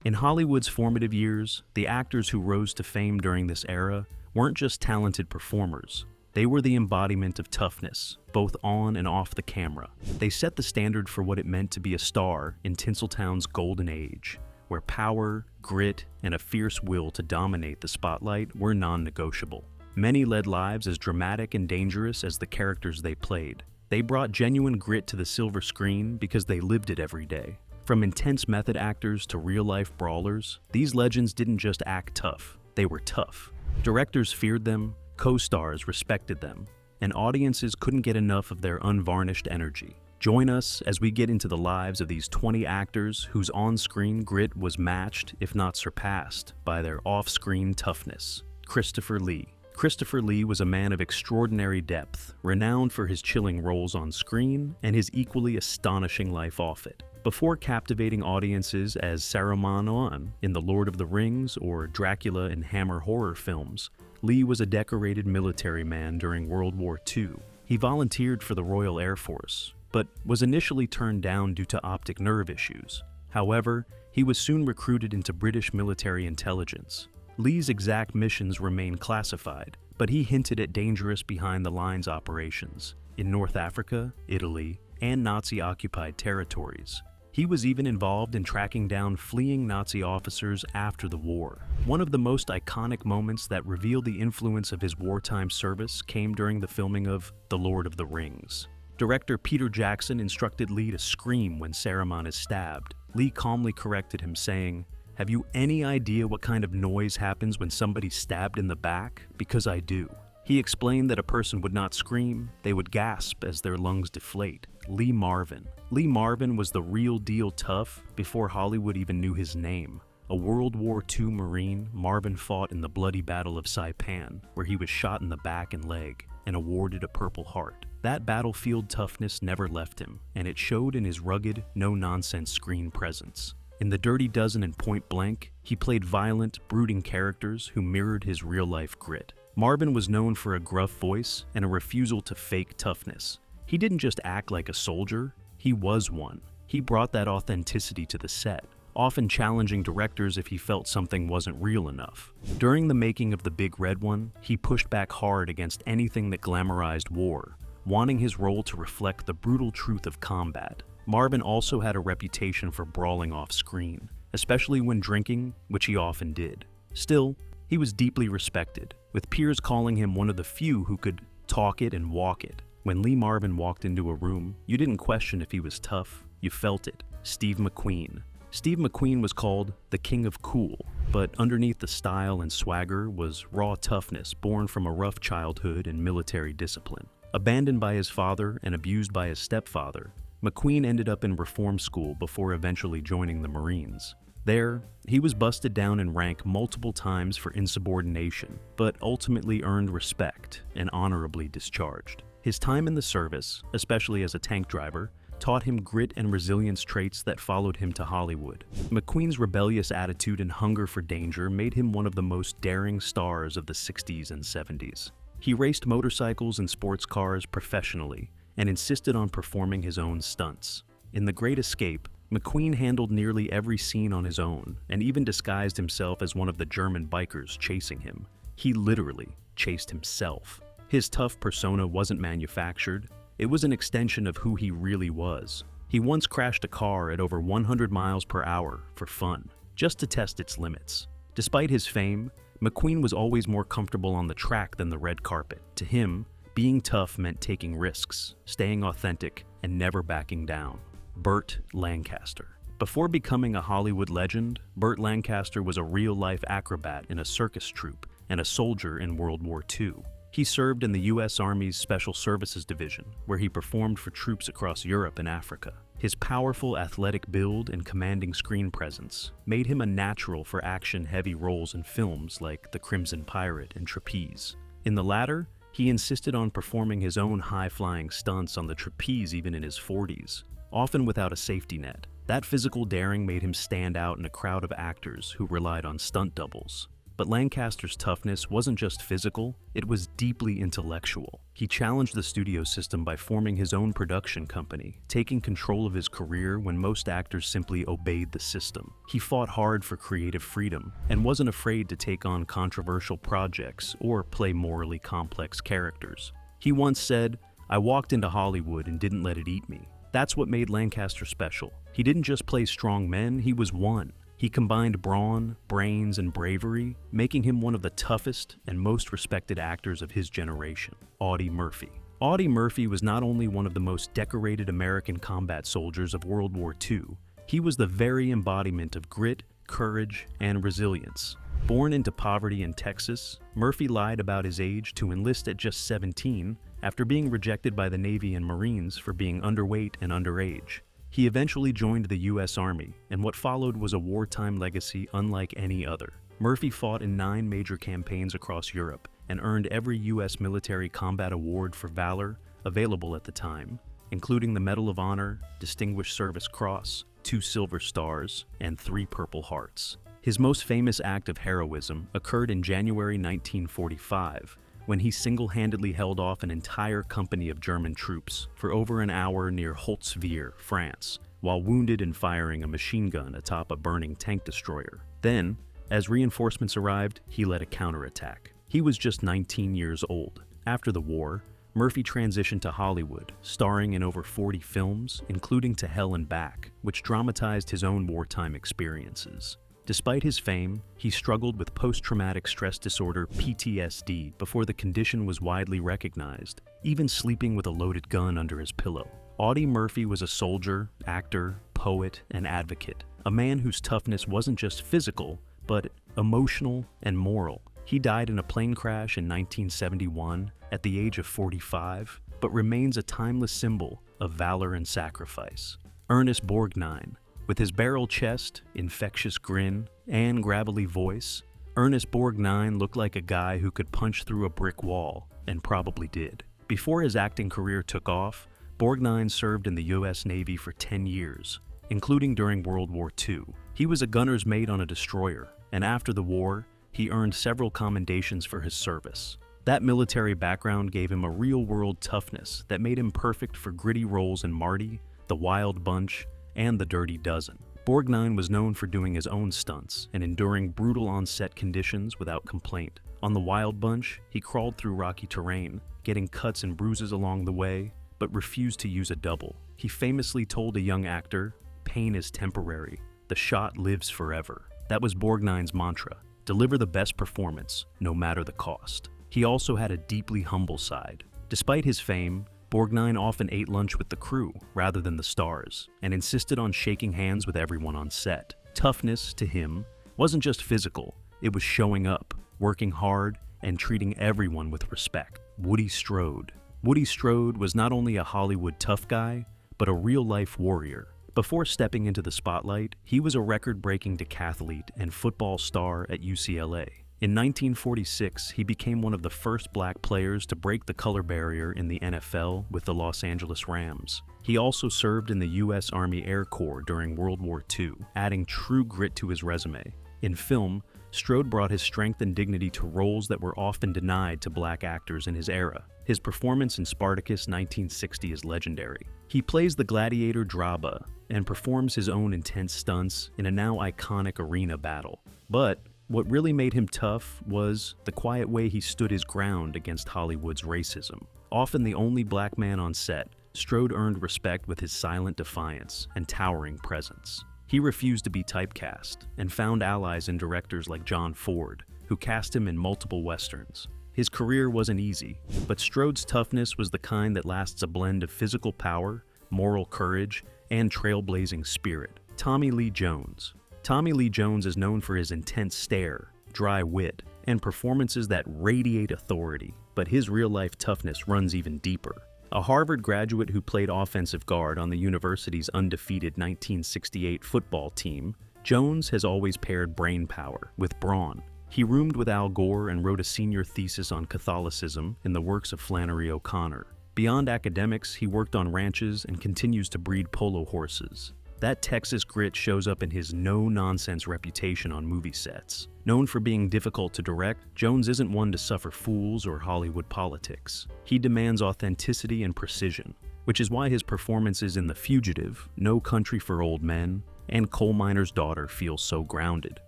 In Hollywood's formative years, the actors who rose to fame during this era weren't just talented performers. They were the embodiment of toughness, both on and off the camera. They set the standard for what it meant to be a star in Tinseltown's golden age, where power, grit, and a fierce will to dominate the spotlight were non-negotiable. Many led lives as dramatic and dangerous as the characters they played. They brought genuine grit to the silver screen because they lived it every day. From intense method actors to real-life brawlers, these legends didn't just act tough, they were tough. Directors feared them, co-stars respected them, and audiences couldn't get enough of their unvarnished energy. Join us as we get into the lives of these 20 actors whose on-screen grit was matched, if not surpassed, by their off-screen toughness. Christopher Lee. Christopher Lee was a man of extraordinary depth, renowned for his chilling roles on screen and his equally astonishing life off it. Before captivating audiences as Saruman in The Lord of the Rings or Dracula in Hammer horror films, Lee was a decorated military man during World War II. He volunteered for the Royal Air Force, but was initially turned down due to optic nerve issues. However, he was soon recruited into British military intelligence. Lee's exact missions remain classified, but he hinted at dangerous behind-the-lines operations in North Africa, Italy, and Nazi-occupied territories. He was even involved in tracking down fleeing Nazi officers after the war. One of the most iconic moments that revealed the influence of his wartime service came during the filming of The Lord of the Rings. Director Peter Jackson instructed Lee to scream when Saruman is stabbed. Lee calmly corrected him, saying, "Have you any idea what kind of noise happens when somebody's stabbed in the back? Because I do." He explained that a person would not scream, they would gasp as their lungs deflate. Lee Marvin. Lee Marvin was the real deal tough before Hollywood even knew his name. A World War II Marine, Marvin fought in the bloody Battle of Saipan, where he was shot in the back and leg and awarded a Purple Heart. That battlefield toughness never left him, and it showed in his rugged, no-nonsense screen presence. In The Dirty Dozen and Point Blank, he played violent, brooding characters who mirrored his real-life grit. Marvin was known for a gruff voice and a refusal to fake toughness. He didn't just act like a soldier, he was one. He brought that authenticity to the set, often challenging directors if he felt something wasn't real enough. During the making of The Big Red One, he pushed back hard against anything that glamorized war, wanting his role to reflect the brutal truth of combat. Marvin also had a reputation for brawling off screen, especially when drinking, which he often did. Still, he was deeply respected, with peers calling him one of the few who could talk it and walk it. When Lee Marvin walked into a room, you didn't question if he was tough, you felt it. Steve McQueen. Steve McQueen was called the King of Cool, but underneath the style and swagger was raw toughness born from a rough childhood and military discipline. Abandoned by his father and abused by his stepfather, McQueen ended up in reform school before eventually joining the Marines. There, he was busted down in rank multiple times for insubordination, but ultimately earned respect and honorably discharged. His time in the service, especially as a tank driver, taught him grit and resilience traits that followed him to Hollywood. McQueen's rebellious attitude and hunger for danger made him one of the most daring stars of the 60s and 70s. He raced motorcycles and sports cars professionally and insisted on performing his own stunts. In The Great Escape, McQueen handled nearly every scene on his own and even disguised himself as one of the German bikers chasing him. He literally chased himself. His tough persona wasn't manufactured, it was an extension of who he really was. He once crashed a car at over 100 miles per hour for fun, just to test its limits. Despite his fame, McQueen was always more comfortable on the track than the red carpet. To him, being tough meant taking risks, staying authentic, and never backing down. Burt Lancaster. Before becoming a Hollywood legend, Burt Lancaster was a real-life acrobat in a circus troupe and a soldier in World War II. He served in the U.S. Army's Special Services Division, where he performed for troops across Europe and Africa. His powerful athletic build and commanding screen presence made him a natural for action-heavy roles in films like The Crimson Pirate and Trapeze. In the latter, he insisted on performing his own high-flying stunts on the trapeze even in his 40s, often without a safety net. That physical daring made him stand out in a crowd of actors who relied on stunt doubles. But Lancaster's toughness wasn't just physical, it was deeply intellectual. He challenged the studio system by forming his own production company, taking control of his career when most actors simply obeyed the system. He fought hard for creative freedom and wasn't afraid to take on controversial projects or play morally complex characters. He once said, "I walked into Hollywood and didn't let it eat me." That's what made Lancaster special. He didn't just play strong men, he was one. He combined brawn, brains, and bravery, making him one of the toughest and most respected actors of his generation. Audie Murphy. Audie Murphy was not only one of the most decorated American combat soldiers of World War II, he was the very embodiment of grit, courage, and resilience. Born into poverty in Texas, Murphy lied about his age to enlist at just 17 after being rejected by the Navy and Marines for being underweight and underage. He eventually joined the U.S. Army, and what followed was a wartime legacy unlike any other. Murphy fought in 9 major campaigns across Europe and earned every U.S. military combat award for valor available at the time, including the Medal of Honor, Distinguished Service Cross, 2 Silver Stars, and 3 Purple Hearts. His most famous act of heroism occurred in January 1945, when he single-handedly held off an entire company of German troops for over an hour near Holtzwihr, France, while wounded and firing a machine gun atop a burning tank destroyer. Then, as reinforcements arrived, he led a counterattack. He was just 19 years old. After the war, Murphy transitioned to Hollywood, starring in over 40 films, including To Hell and Back, which dramatized his own wartime experiences. Despite his fame, he struggled with post-traumatic stress disorder (PTSD) before the condition was widely recognized, even sleeping with a loaded gun under his pillow. Audie Murphy was a soldier, actor, poet, and advocate, a man whose toughness wasn't just physical, but emotional and moral. He died in a plane crash in 1971 at the age of 45, but remains a timeless symbol of valor and sacrifice. Ernest Borgnine. With his barrel chest, infectious grin, and gravelly voice, Ernest Borgnine looked like a guy who could punch through a brick wall, and probably did. Before his acting career took off, Borgnine served in the U.S. Navy for 10 years, including during World War II. He was a gunner's mate on a destroyer, and after the war, he earned several commendations for his service. That military background gave him a real-world toughness that made him perfect for gritty roles in Marty, The Wild Bunch, and The Dirty Dozen. Borgnine was known for doing his own stunts and enduring brutal on-set conditions without complaint. On The Wild Bunch, he crawled through rocky terrain, getting cuts and bruises along the way, but refused to use a double. He famously told a young actor, "Pain is temporary, the shot lives forever." That was Borgnine's mantra: deliver the best performance, no matter the cost. He also had a deeply humble side. Despite his fame, Borgnine often ate lunch with the crew rather than the stars, and insisted on shaking hands with everyone on set. Toughness, to him, wasn't just physical, it was showing up, working hard, and treating everyone with respect. Woody Strode. Woody Strode was not only a Hollywood tough guy, but a real-life warrior. Before stepping into the spotlight, he was a record-breaking decathlete and football star at UCLA. In 1946, he became one of the first black players to break the color barrier in the NFL with the Los Angeles Rams. He also served in the U.S. Army Air Corps during World War II, adding true grit to his resume. In film, Strode brought his strength and dignity to roles that were often denied to black actors in his era. His performance in Spartacus 1960 is legendary. He plays the gladiator Draba and performs his own intense stunts in a now iconic arena battle. But what really made him tough was the quiet way he stood his ground against Hollywood's racism. Often the only black man on set, Strode earned respect with his silent defiance and towering presence. He refused to be typecast and found allies in directors like John Ford, who cast him in multiple westerns. His career wasn't easy, but Strode's toughness was the kind that lasts a blend of physical power, moral courage, and trailblazing spirit. Tommy Lee Jones. Tommy Lee Jones is known for his intense stare, dry wit, and performances that radiate authority, but his real-life toughness runs even deeper. A Harvard graduate who played offensive guard on the university's undefeated 1968 football team, Jones has always paired brain power with brawn. He roomed with Al Gore and wrote a senior thesis on Catholicism in the works of Flannery O'Connor. Beyond academics, he worked on ranches and continues to breed polo horses. That Texas grit shows up in his no-nonsense reputation on movie sets. Known for being difficult to direct, Jones isn't one to suffer fools or Hollywood politics. He demands authenticity and precision, which is why his performances in The Fugitive, No Country for Old Men, and Coal Miner's Daughter feel so grounded.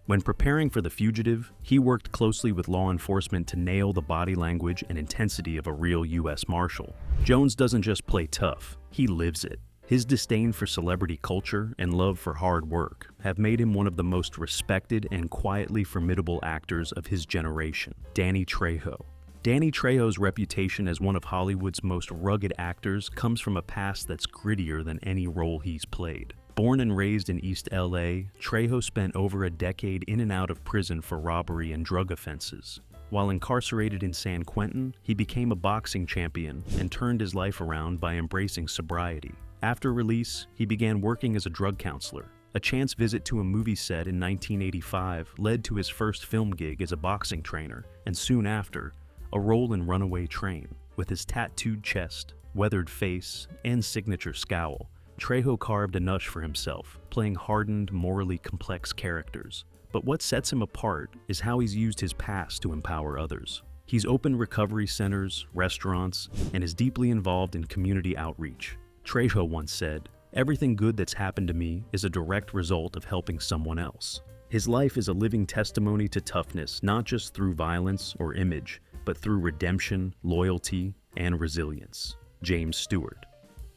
When preparing for The Fugitive, he worked closely with law enforcement to nail the body language and intensity of a real U.S. Marshal. Jones doesn't just play tough, he lives it. His disdain for celebrity culture and love for hard work have made him one of the most respected and quietly formidable actors of his generation. Danny Trejo. Danny Trejo's reputation as one of Hollywood's most rugged actors comes from a past that's grittier than any role he's played. Born and raised in East LA, Trejo spent over a decade in and out of prison for robbery and drug offenses. While incarcerated in San Quentin, he became a boxing champion and turned his life around by embracing sobriety. After release, he began working as a drug counselor. A chance visit to a movie set in 1985 led to his first film gig as a boxing trainer, and soon after, a role in Runaway Train. With his tattooed chest, weathered face, and signature scowl, Trejo carved a niche for himself, playing hardened, morally complex characters. But what sets him apart is how he's used his past to empower others. He's opened recovery centers, restaurants, and is deeply involved in community outreach. Trejo once said, "Everything good that's happened to me is a direct result of helping someone else." His life is a living testimony to toughness, not just through violence or image, but through redemption, loyalty, and resilience. James Stewart.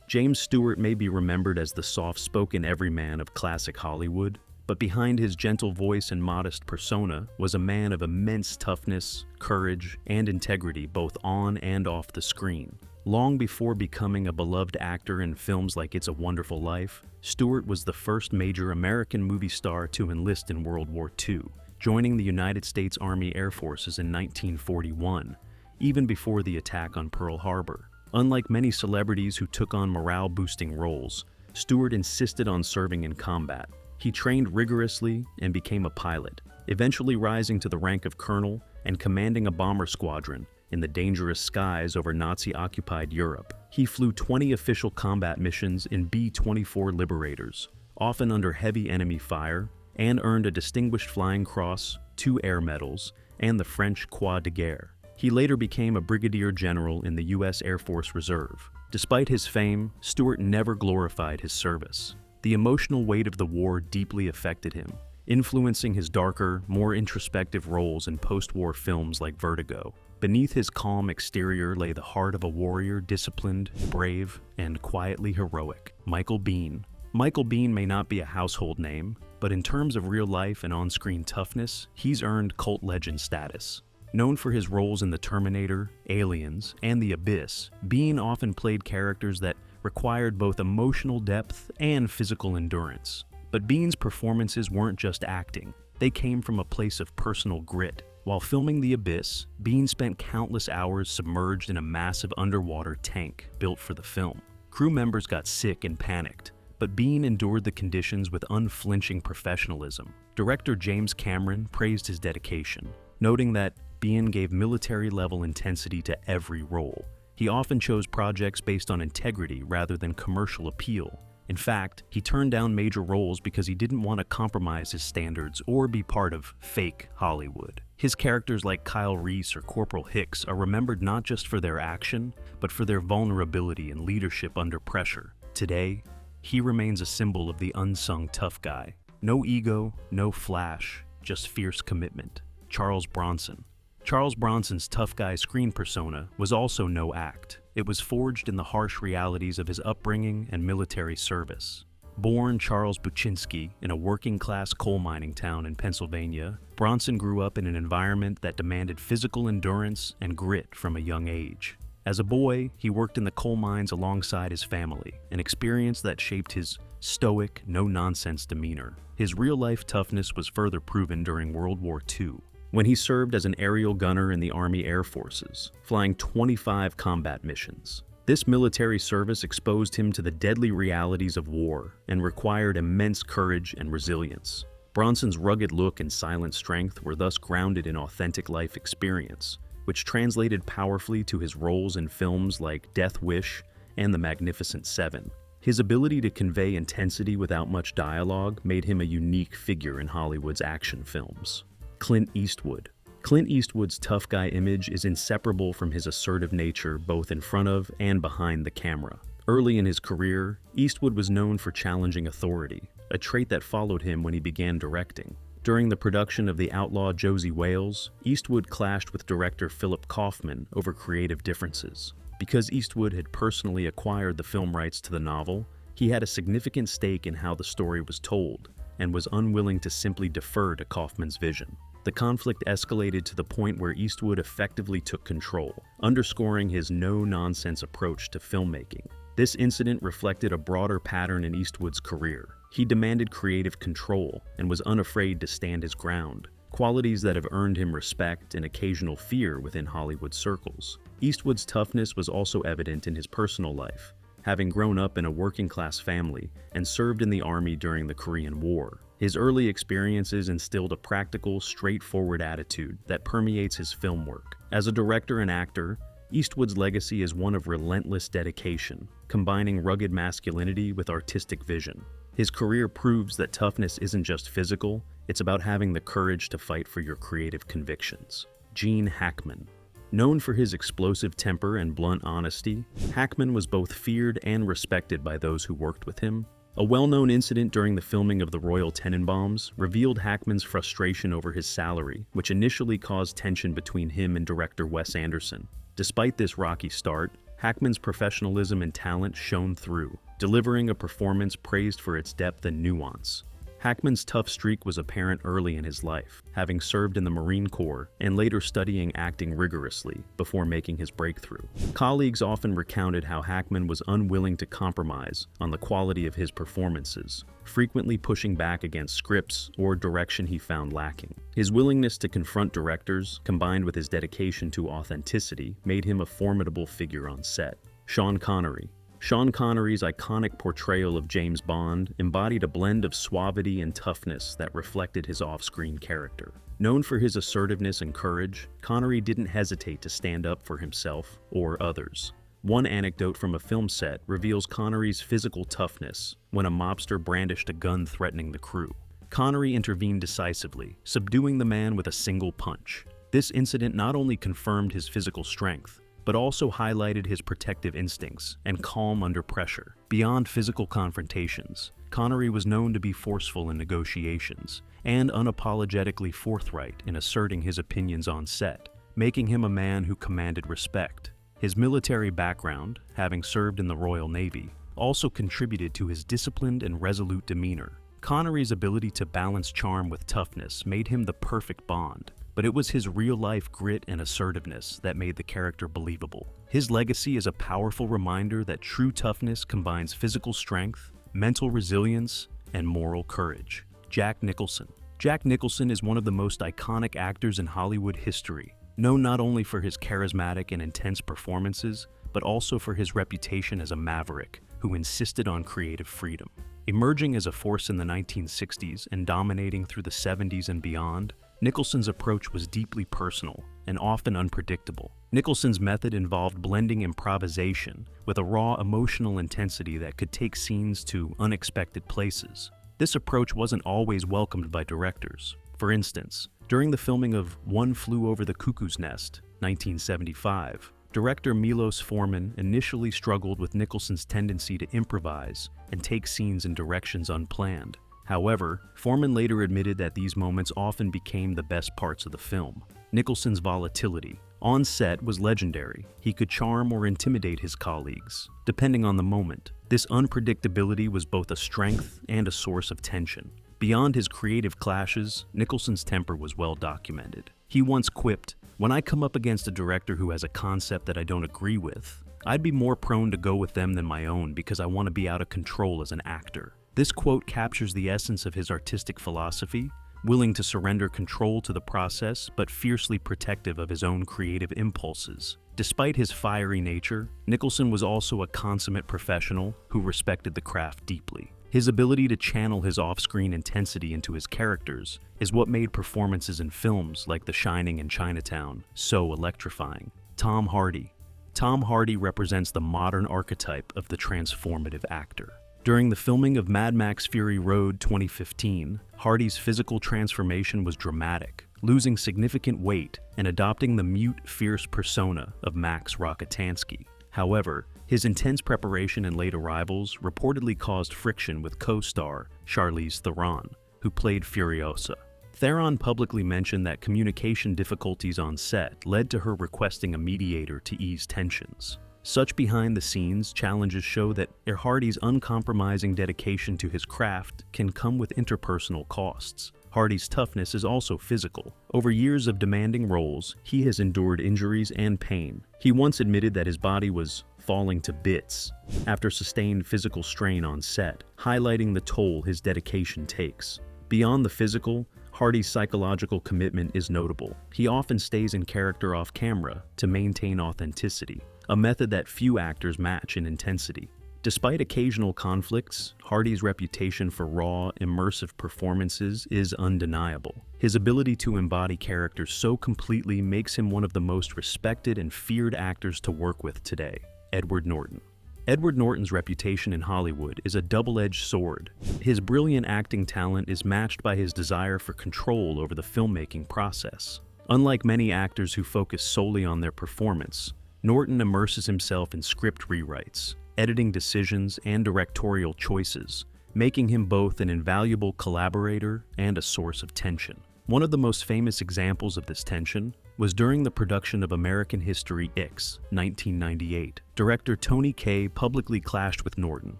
James Stewart may be remembered as the soft-spoken everyman of classic Hollywood, but behind his gentle voice and modest persona was a man of immense toughness, courage, and integrity both on and off the screen. Long before becoming a beloved actor in films like It's a Wonderful Life, Stewart was the first major American movie star to enlist in World War II, joining the United States Army Air Forces in 1941, even before the attack on Pearl Harbor. Unlike many celebrities who took on morale-boosting roles, Stewart insisted on serving in combat. He trained rigorously and became a pilot, eventually rising to the rank of colonel and commanding a bomber squadron in the dangerous skies over Nazi-occupied Europe. He flew 20 official combat missions in B-24 Liberators, often under heavy enemy fire, and earned a Distinguished Flying Cross, 2 Air Medals, and the French Croix de Guerre. He later became a brigadier general in the U.S. Air Force Reserve. Despite his fame, Stewart never glorified his service. The emotional weight of the war deeply affected him, influencing his darker, more introspective roles in post-war films like Vertigo. Beneath his calm exterior lay the heart of a warrior disciplined, brave, and quietly heroic. Michael Biehn. Michael Biehn may not be a household name, but in terms of real life and on-screen toughness, he's earned cult legend status. Known for his roles in The Terminator, Aliens, and The Abyss, Biehn often played characters that required both emotional depth and physical endurance. But Biehn's performances weren't just acting, they came from a place of personal grit. While filming The Abyss, Biehn spent countless hours submerged in a massive underwater tank built for the film. Crew members got sick and panicked, but Biehn endured the conditions with unflinching professionalism. Director James Cameron praised his dedication, noting that Biehn gave military-level intensity to every role. He often chose projects based on integrity rather than commercial appeal. In fact, he turned down major roles because he didn't want to compromise his standards or be part of fake Hollywood. His characters like Kyle Reese or Corporal Hicks are remembered not just for their action, but for their vulnerability and leadership under pressure. Today, he remains a symbol of the unsung tough guy. No ego, no flash, just fierce commitment. Charles Bronson. Charles Bronson's tough guy screen persona was also no act. It was forged in the harsh realities of his upbringing and military service. Born Charles Buczynski in a working-class coal mining town in Pennsylvania, Bronson grew up in an environment that demanded physical endurance and grit from a young age. As a boy, he worked in the coal mines alongside his family, an experience that shaped his stoic, no-nonsense demeanor. His real-life toughness was further proven during World War II, when he served as an aerial gunner in the Army Air Forces, flying 25 combat missions. This military service exposed him to the deadly realities of war and required immense courage and resilience. Bronson's rugged look and silent strength were thus grounded in authentic life experience, which translated powerfully to his roles in films like Death Wish and The Magnificent Seven. His ability to convey intensity without much dialogue made him a unique figure in Hollywood's action films. Clint Eastwood. Clint Eastwood's tough guy image is inseparable from his assertive nature both in front of and behind the camera. Early in his career, Eastwood was known for challenging authority, a trait that followed him when he began directing. During the production of The Outlaw Josie Wales, Eastwood clashed with director Philip Kaufman over creative differences. Because Eastwood had personally acquired the film rights to the novel, he had a significant stake in how the story was told and was unwilling to simply defer to Kaufman's vision. The conflict escalated to the point where Eastwood effectively took control, underscoring his no-nonsense approach to filmmaking. This incident reflected a broader pattern in Eastwood's career. He demanded creative control and was unafraid to stand his ground, qualities that have earned him respect and occasional fear within Hollywood circles. Eastwood's toughness was also evident in his personal life, having grown up in a working-class family and served in the army during the Korean War. His early experiences instilled a practical, straightforward attitude that permeates his film work. As a director and actor, Eastwood's legacy is one of relentless dedication, combining rugged masculinity with artistic vision. His career proves that toughness isn't just physical, it's about having the courage to fight for your creative convictions. Gene Hackman. Known for his explosive temper and blunt honesty, Hackman was both feared and respected by those who worked with him. A well-known incident during the filming of the Royal Tenenbaums revealed Hackman's frustration over his salary, which initially caused tension between him and director Wes Anderson. Despite this rocky start, Hackman's professionalism and talent shone through, delivering a performance praised for its depth and nuance. Hackman's tough streak was apparent early in his life, having served in the Marine Corps and later studying acting rigorously before making his breakthrough. Colleagues often recounted how Hackman was unwilling to compromise on the quality of his performances, frequently pushing back against scripts or direction he found lacking. His willingness to confront directors, combined with his dedication to authenticity, made him a formidable figure on set. Sean Connery. Sean Connery's iconic portrayal of James Bond embodied a blend of suavity and toughness that reflected his off-screen character. Known for his assertiveness and courage, Connery didn't hesitate to stand up for himself or others. One anecdote from a film set reveals Connery's physical toughness when a mobster brandished a gun threatening the crew. Connery intervened decisively, subduing the man with a single punch. This incident not only confirmed his physical strength, but also highlighted his protective instincts and calm under pressure. Beyond physical confrontations, Connery was known to be forceful in negotiations and unapologetically forthright in asserting his opinions on set, making him a man who commanded respect. His military background, having served in the Royal Navy, also contributed to his disciplined and resolute demeanor. Connery's ability to balance charm with toughness made him the perfect Bond, but it was his real-life grit and assertiveness that made the character believable. His legacy is a powerful reminder that true toughness combines physical strength, mental resilience, and moral courage. Jack Nicholson. Jack Nicholson is one of the most iconic actors in Hollywood history, known not only for his charismatic and intense performances, but also for his reputation as a maverick who insisted on creative freedom. Emerging as a force in the 1960s and dominating through the 70s and beyond, Nicholson's approach was deeply personal and often unpredictable. Nicholson's method involved blending improvisation with a raw emotional intensity that could take scenes to unexpected places. This approach wasn't always welcomed by directors. For instance, during the filming of One Flew Over the Cuckoo's Nest, 1975, director Milos Forman initially struggled with Nicholson's tendency to improvise and take scenes in directions unplanned. However, Forman later admitted that these moments often became the best parts of the film. Nicholson's volatility on set was legendary. He could charm or intimidate his colleagues, depending on the moment. This unpredictability was both a strength and a source of tension. Beyond his creative clashes, Nicholson's temper was well documented. He once quipped, "When I come up against a director who has a concept that I don't agree with, I'd be more prone to go with them than my own because I want to be out of control as an actor." This quote captures the essence of his artistic philosophy, willing to surrender control to the process but fiercely protective of his own creative impulses. Despite his fiery nature, Nicholson was also a consummate professional who respected the craft deeply. His ability to channel his off-screen intensity into his characters is what made performances in films like The Shining and Chinatown so electrifying. Tom Hardy. Tom Hardy represents the modern archetype of the transformative actor. During the filming of Mad Max Fury Road 2015, Hardy's physical transformation was dramatic, losing significant weight and adopting the mute, fierce persona of Max Rokitansky. However, his intense preparation and late arrivals reportedly caused friction with co-star Charlize Theron, who played Furiosa. Theron publicly mentioned that communication difficulties on set led to her requesting a mediator to ease tensions. Such behind-the-scenes challenges show that Hardy's uncompromising dedication to his craft can come with interpersonal costs. Hardy's toughness is also physical. Over years of demanding roles, he has endured injuries and pain. He once admitted that his body was falling to bits after sustained physical strain on set, highlighting the toll his dedication takes. Beyond the physical, Hardy's psychological commitment is notable. He often stays in character off camera to maintain authenticity, a method that few actors match in intensity. Despite occasional conflicts, Hardy's reputation for raw, immersive performances is undeniable. His ability to embody characters so completely makes him one of the most respected and feared actors to work with today. Edward Norton. Edward Norton's reputation in Hollywood is a double-edged sword. His brilliant acting talent is matched by his desire for control over the filmmaking process. Unlike many actors who focus solely on their performance, Norton immerses himself in script rewrites, editing decisions, and directorial choices, making him both an invaluable collaborator and a source of tension. One of the most famous examples of this tension was during the production of American History X, 1998. Director Tony Kaye publicly clashed with Norton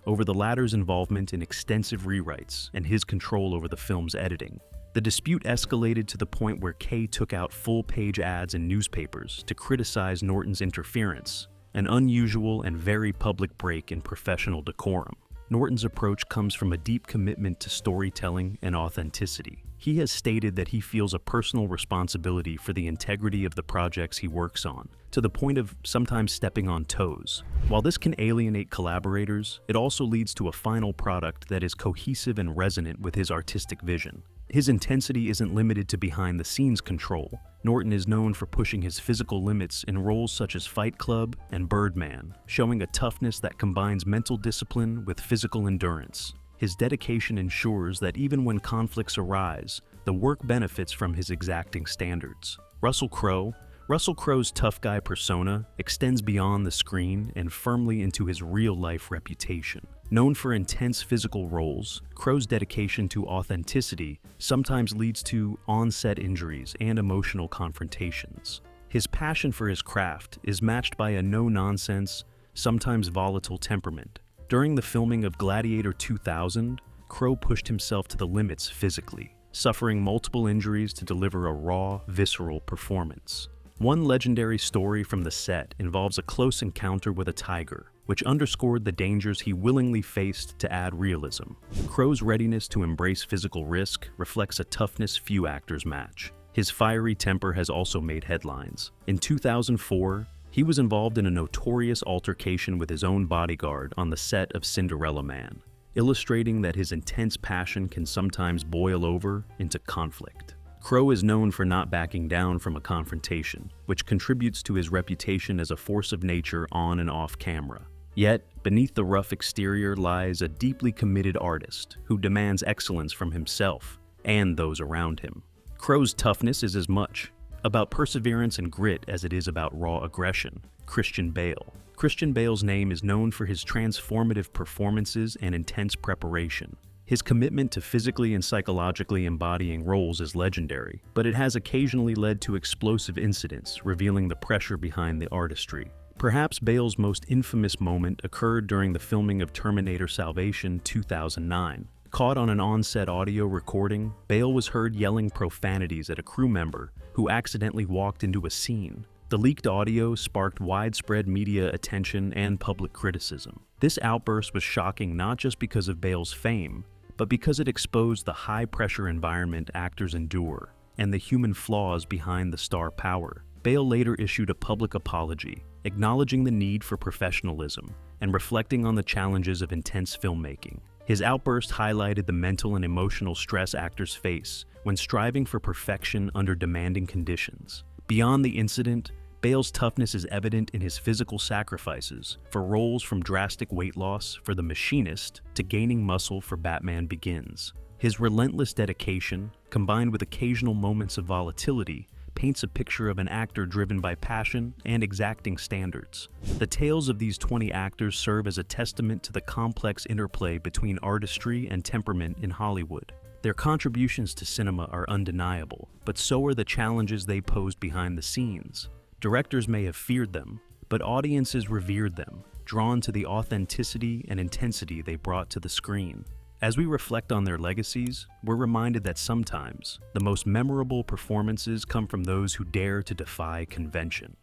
over the latter's involvement in extensive rewrites and his control over the film's editing. The dispute escalated to the point where Kaye took out full-page ads in newspapers to criticize Norton's interference, an unusual and very public break in professional decorum. Norton's approach comes from a deep commitment to storytelling and authenticity. He has stated that he feels a personal responsibility for the integrity of the projects he works on, to the point of sometimes stepping on toes. While this can alienate collaborators, it also leads to a final product that is cohesive and resonant with his artistic vision. His intensity isn't limited to behind-the-scenes control. Norton is known for pushing his physical limits in roles such as Fight Club and Birdman, showing a toughness that combines mental discipline with physical endurance. His dedication ensures that even when conflicts arise, the work benefits from his exacting standards. Russell Crowe's tough guy persona extends beyond the screen and firmly into his real-life reputation. Known for intense physical roles, Crowe's dedication to authenticity sometimes leads to on-set injuries and emotional confrontations. His passion for his craft is matched by a no-nonsense, sometimes volatile temperament. During the filming of Gladiator 2000, Crowe pushed himself to the limits physically, suffering multiple injuries to deliver a raw, visceral performance. One legendary story from the set involves a close encounter with a tiger, which underscored the dangers he willingly faced to add realism. Crowe's readiness to embrace physical risk reflects a toughness few actors match. His fiery temper has also made headlines. In 2004, he was involved in a notorious altercation with his own bodyguard on the set of Cinderella Man, illustrating that his intense passion can sometimes boil over into conflict. Crowe is known for not backing down from a confrontation, which contributes to his reputation as a force of nature on and off camera. Yet, beneath the rough exterior lies a deeply committed artist who demands excellence from himself and those around him. Crowe's toughness is as much about perseverance and grit as it is about raw aggression. Christian Bale. Christian Bale's name is known for his transformative performances and intense preparation. His commitment to physically and psychologically embodying roles is legendary, but it has occasionally led to explosive incidents, revealing the pressure behind the artistry. Perhaps Bale's most infamous moment occurred during the filming of Terminator Salvation 2009. Caught on an on-set audio recording, Bale was heard yelling profanities at a crew member who accidentally walked into a scene. The leaked audio sparked widespread media attention and public criticism. This outburst was shocking not just because of Bale's fame, but because it exposed the high-pressure environment actors endure and the human flaws behind the star power. Bale later issued a public apology, acknowledging the need for professionalism and reflecting on the challenges of intense filmmaking. His outburst highlighted the mental and emotional stress actors face when striving for perfection under demanding conditions. Beyond the incident, Bale's toughness is evident in his physical sacrifices, for roles from drastic weight loss for The Machinist to gaining muscle for Batman Begins. His relentless dedication, combined with occasional moments of volatility, paints a picture of an actor driven by passion and exacting standards. The tales of these 20 actors serve as a testament to the complex interplay between artistry and temperament in Hollywood. Their contributions to cinema are undeniable, but so are the challenges they posed behind the scenes. Directors may have feared them, but audiences revered them, drawn to the authenticity and intensity they brought to the screen. As we reflect on their legacies, we're reminded that sometimes the most memorable performances come from those who dare to defy convention.